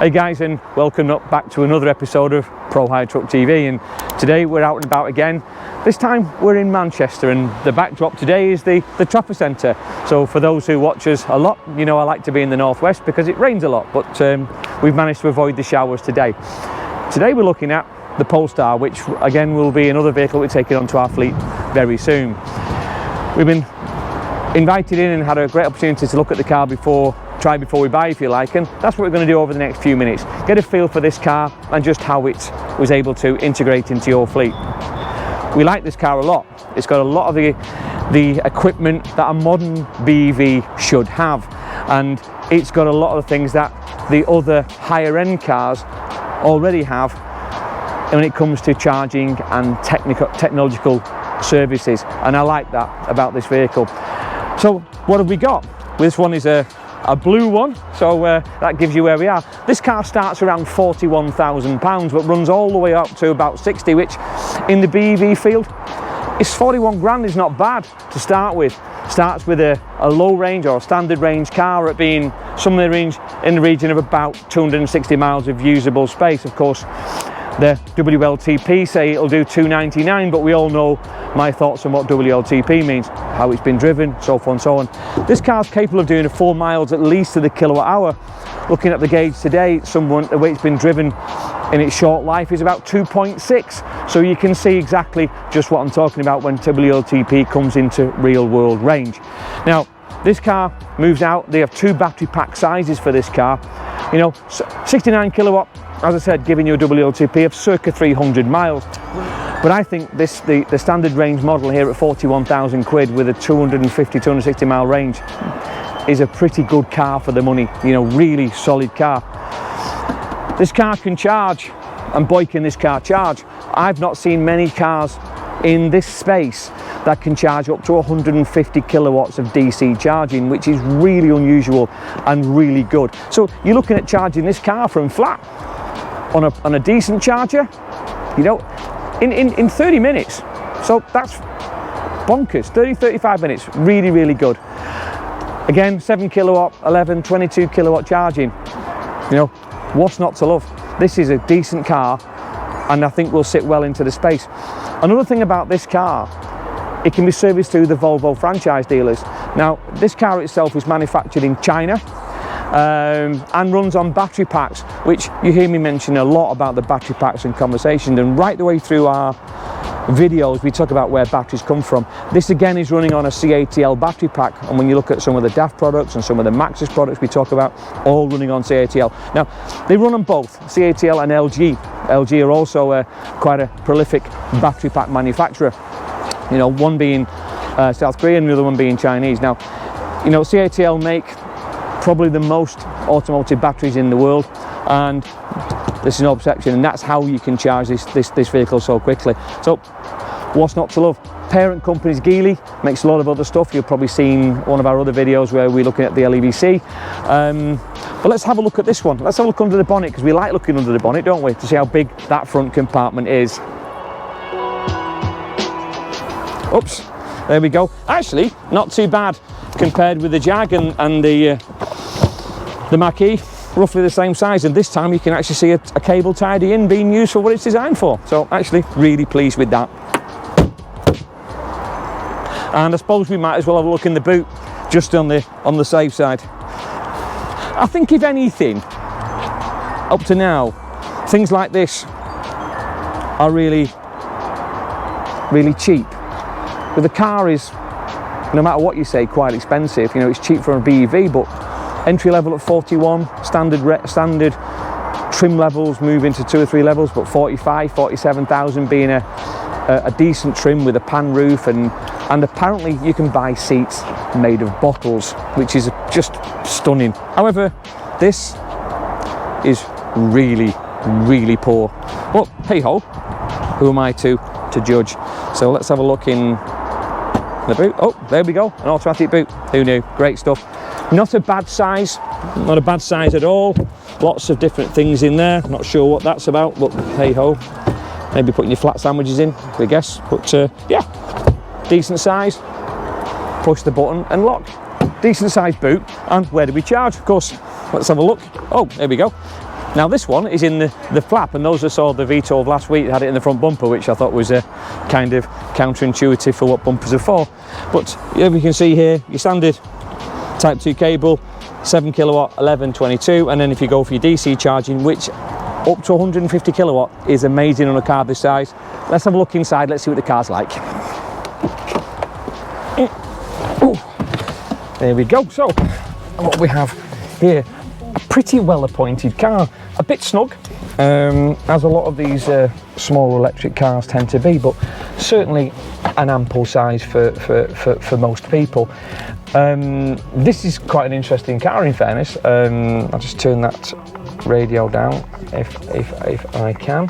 Hey guys, and welcome back to another episode of Pro Hire Truck TV, and today we're out and about again. This time we're in Manchester, and the backdrop today is the Trafford Centre. So for those who watch us a lot, you know I like to be in the northwest because it rains a lot, but we've managed to avoid the showers today. Today we're looking at the Polestar, which again will be another vehicle we're taking onto our fleet very soon. We've been invited in and had a great opportunity to look at the car try before we buy, if you like, and that's what we're going to do over the next few minutes. Get a feel for this car and just how it was able to integrate into your fleet. We like this car a lot. It's got a lot of the equipment that a modern BEV should have, and it's got a lot of things that the other higher end cars already have when it comes to charging and technological services, and I like that about this vehicle. So what have we got? This one is a blue one, so that gives you where we are. This car starts around £41,000 but runs all the way up to about 60, which in the BEV field is 41 grand is not bad to start with. Starts with a low range or a standard range car at being somewhere in the region of about 260 miles of usable space. Of course, the WLTP say it'll do 299, but we all know my thoughts on what WLTP means, how it's been driven, so forth and so on. This car's capable of doing 4 miles at least to the kilowatt hour. Looking at the gauge today, the way it's been driven in its short life is about 2.6, so you can see exactly just what I'm talking about when WLTP comes into real world range. Now this car moves out. They have 2 battery pack sizes for this car. You know, 69 kilowatt, as I said, giving you a WLTP of circa 300 miles. But I think the standard range model here at 41,000 quid with a 250-260 mile range is a pretty good car for the money. You know, really solid car. This car can charge, and boy can this car charge. I've not seen many cars in this space that can charge up to 150 kilowatts of DC charging, which is really unusual and really good. So you're looking at charging this car from flat on a decent charger, you know, in 30 minutes. So that's bonkers. 30-35 minutes, really good. Again, 7 kilowatt, 11, 22 kilowatt charging. You know, what's not to love? This is a decent car, and I think will sit well into the space. Another thing about this car, it can be serviced through the Volvo franchise dealers. Now, this car itself is manufactured in China and runs on battery packs, which you hear me mention a lot about the battery packs and conversations, and right the way through our videos we talk about where batteries come from. This again is running on a CATL battery pack, and when you look at some of the DAF products and some of the Maxus products we talk about, all running on CATL. Now, they run on both CATL and LG. LG are also quite a prolific battery pack manufacturer. You know, one being South Korean, the other one being Chinese. Now, you know, CATL make probably the most automotive batteries in the world, and this is no exception, and that's how you can charge this vehicle so quickly. So what's not to love? Parent company's 𝐓𝐸, makes a lot of other stuff. You've probably seen one of our other videos where we're looking at the LEVC. But let's have a look at this one. Let's have a look under the bonnet, because we like looking under the bonnet, don't we, to see how big that front compartment is. Oops, there we go. Actually, not too bad compared with the Jag and the Mach-E, roughly the same size, and this time you can actually see a cable tidy in being used for what it's designed for. So actually really pleased with that. And I suppose we might as well have a look in the boot, just on the safe side. I think if anything, up to now, things like this are really cheap. But the car is, no matter what you say, quite expensive. You know, it's cheap for a BEV, but entry level at 41, standard trim levels move into 2 or 3 levels, but 47,000 being a decent trim with a pan roof, and apparently you can buy seats made of bottles, which is just stunning. However, this is really poor. But hey ho, who am I to judge? So let's have a look in the boot. Oh, there we go, an automatic boot. Who knew? Great stuff. Not a bad size, not a bad size at all. Lots of different things in there. Not sure what that's about, but hey ho. Maybe putting your flat sandwiches in, I guess. But yeah, decent size. Push the button and lock. Decent sized boot. And where do we charge? Of course, let's have a look. Oh, there we go. Now this one is in the flap, and those that saw the V12 last week had it in the front bumper, which I thought was kind of counterintuitive for what bumpers are for. But here we can see here your standard Type 2 cable, 7 kilowatt, 11, 22, and then if you go for your DC charging, which up to 150 kilowatt is amazing on a car this size. Let's have a look inside, let's see what the car's like. There we go. So what we have here, a pretty well appointed car, a bit snug, as a lot of these small electric cars tend to be, but certainly an ample size for most people. This is quite an interesting car, in fairness. I'll just turn that radio down if I can,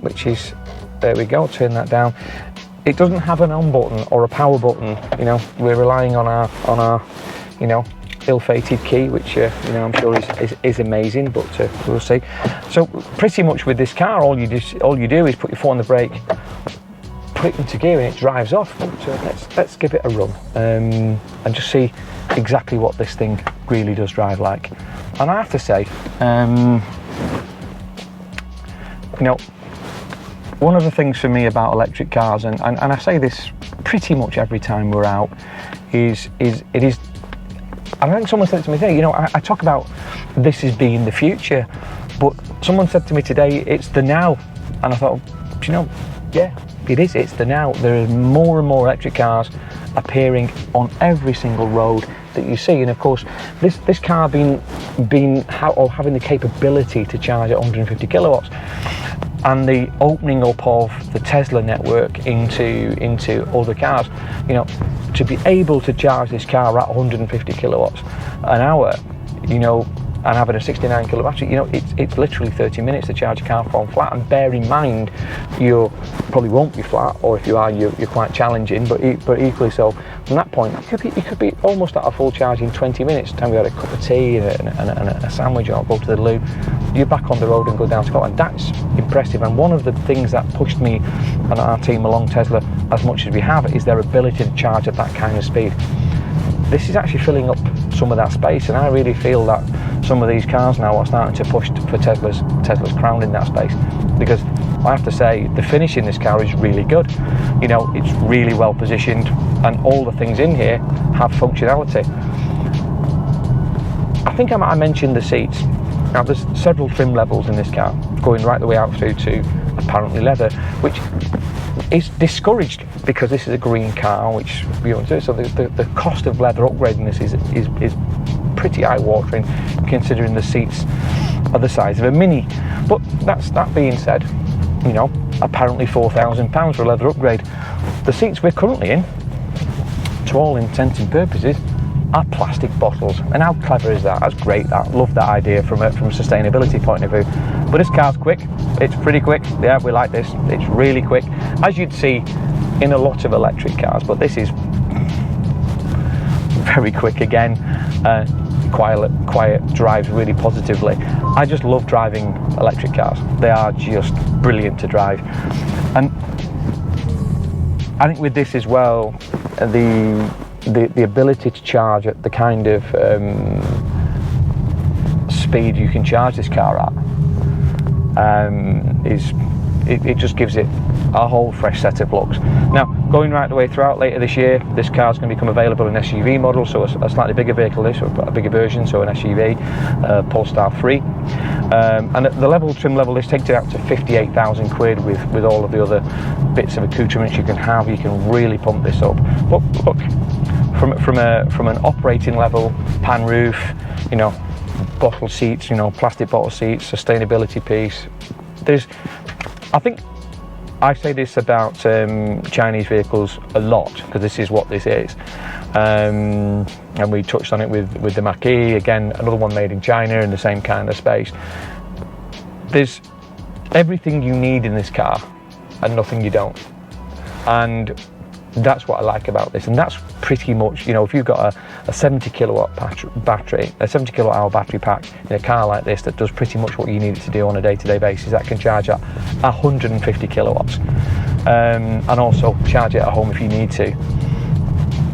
which is, there we go, turn that down. It doesn't have an on button or a power button. You know, we're relying on our you know, ill-fated key, which you know, I'm sure is amazing, but we'll see. So pretty much with this car, all you do is put your foot on the brake, put it into gear, and it drives off. So let's give it a run and just see exactly what this thing really does drive like. And I have to say, you know, one of the things for me about electric cars, and I say this pretty much every time we're out, is it is. I think someone said to me today, you know, I talk about this as being the future, but someone said to me today, it's the now. And I thought, you know, yeah, it is, it's the now. There are more and more electric cars appearing on every single road that you see. And of course, this car having the capability to charge at 150 kilowatts, and the opening up of the Tesla network into other cars, you know, to be able to charge this car at 150 kilowatts an hour, you know, and having a 69 kilowatt battery, you know, it's literally 30 minutes to charge a car from flat. And bear in mind, you probably won't be flat, or if you are, you're quite challenging, but equally so. From that point, you could be almost at a full charge in 20 minutes. Time we had a cup of tea and a sandwich, or go to the loo, you're back on the road and go down to Scotland. That's impressive. And one of the things that pushed me and our team along Tesla as much as we have is their ability to charge at that kind of speed. This is actually filling up some of that space, and I really feel that some of these cars now are starting to push for Tesla's crown in that space, because I have to say the finish in this car is really good. You know, it's really well positioned, and all the things in here have functionality. I think I might have mentioned the seats. Now there's several trim levels in this car, going right the way out through to apparently leather, which is discouraged because this is a green car, which we want to do. So the cost of leather upgrading this is pretty eye-watering, considering the seats are the size of a Mini. But that being said, you know, apparently £4,000 for a leather upgrade. The seats we're currently in, to all intents and purposes, are plastic bottles. And how clever is that? That's great. I love that idea from a sustainability point of view. But this car's quick. It's pretty quick. Yeah, we like this. It's really quick, as you'd see in a lot of electric cars. But this is very quick again. Quiet, drives really positively. I just love driving electric cars. They are just brilliant to drive. And I think with this as well, the ability to charge at the kind of speed you can charge this car at it just gives it a whole fresh set of looks. Now, going right the way throughout later this year, this car's going to become available in SUV model, so a slightly bigger vehicle, a bigger version, so an SUV, Polestar 3. And at the level, trim level, this takes it out to 58,000 quid with all of the other bits of accoutrements you can have. You can really pump this up. But look, from an operating level, pan roof, you know, bottle seats, you know, plastic bottle seats, sustainability piece. I think I say this about Chinese vehicles a lot, because this is what this is. And we touched on it with the 𝐕𝐢𝐝, again, another one made in China in the same kind of space. There's everything you need in this car and nothing you don't. And that's what I like about this. And that's pretty much, you know, if you've got a 70 kilowatt battery, a 70 kilowatt hour battery pack in a car like this that does pretty much what you need it to do on a day-to-day basis, that can charge at 150 kilowatts and also charge it at home if you need to.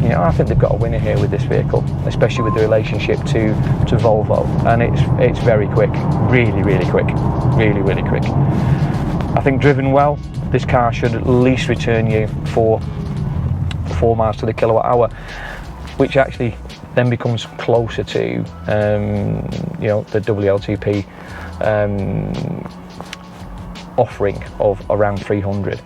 you know, I think they've got a winner here with this vehicle, especially with the relationship to Volvo, and it's very quick, really quick, really quick. I think driven well, this car should at least return you 4 miles to the kilowatt hour, which actually then becomes closer to you know, the WLTP offering of around 300.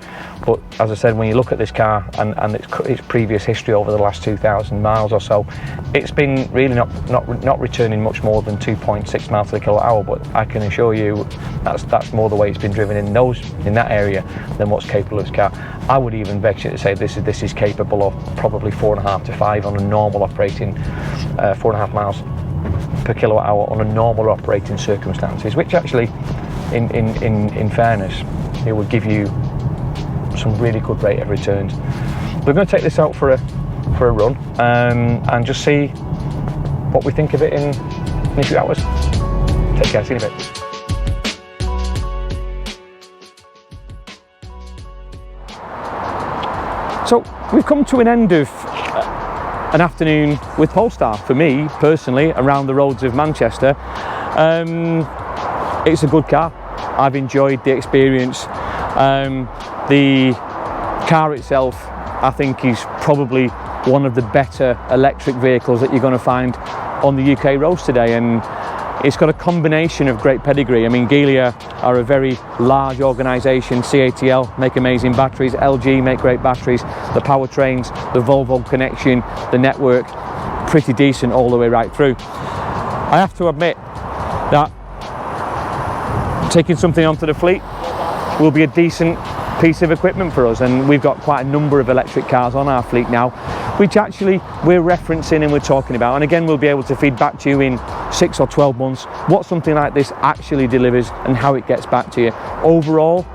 But as I said, when you look at this car and its previous history over the last 2,000 miles or so, it's been really not returning much more than 2.6 miles to the kilowatt hour. But I can assure you that's more the way it's been driven in that area than what's capable of this car. I would even venture to say this is capable of probably 4.5 to 5 on a normal operating 4.5 miles per kilowatt hour on a normal operating circumstances, which actually in fairness, it would give you some really good rate of returns. We're going to take this out for a run and just see what we think of it in a few hours. Take care, see you in a bit. So we've come to an end of an afternoon with Polestar, for me personally, around the roads of Manchester. It's a good car. I've enjoyed the experience. The car itself, I think, is probably one of the better electric vehicles that you're going to find on the UK roads today, and it's got a combination of great pedigree. I mean, 𝐕𝐢𝐝 are a very large organisation. CATL make amazing batteries, LG make great batteries, the powertrains, the Volvo connection, the network, pretty decent all the way right through. I have to admit that taking something onto the fleet will be a decent piece of equipment for us, and we've got quite a number of electric cars on our fleet now, which actually we're referencing and we're talking about, and again we'll be able to feed back to you in 6 or 12 months what something like this actually delivers and how it gets back to you. Overall,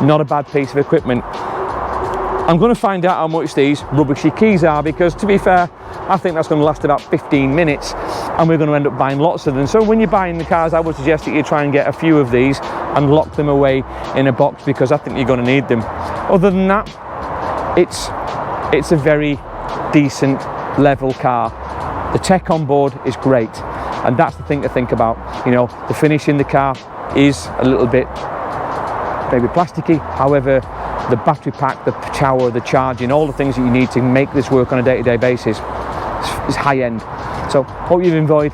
not a bad piece of equipment. I'm going to find out how much these rubbishy keys are, because to be fair, I think that's going to last about 15 minutes and we're going to end up buying lots of them. So when you're buying the cars, I would suggest that you try and get a few of these and lock them away in a box, because I think you're going to need them. Other than that, it's a very decent level car. The tech on board is great, and that's the thing to think about. You know, the finish in the car is a little bit maybe plasticky, however the battery pack, the power, the charging, all the things that you need to make this work on a day-to-day basis is high end. So hope you've enjoyed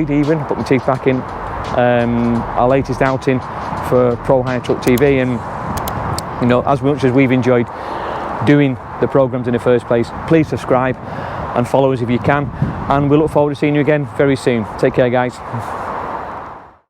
even, put my teeth back in, our latest outing for Pro Hire Truck TV, and you know, as much as we've enjoyed doing the programs in the first place, please subscribe and follow us if you can, and we look forward to seeing you again very soon. Take care, guys.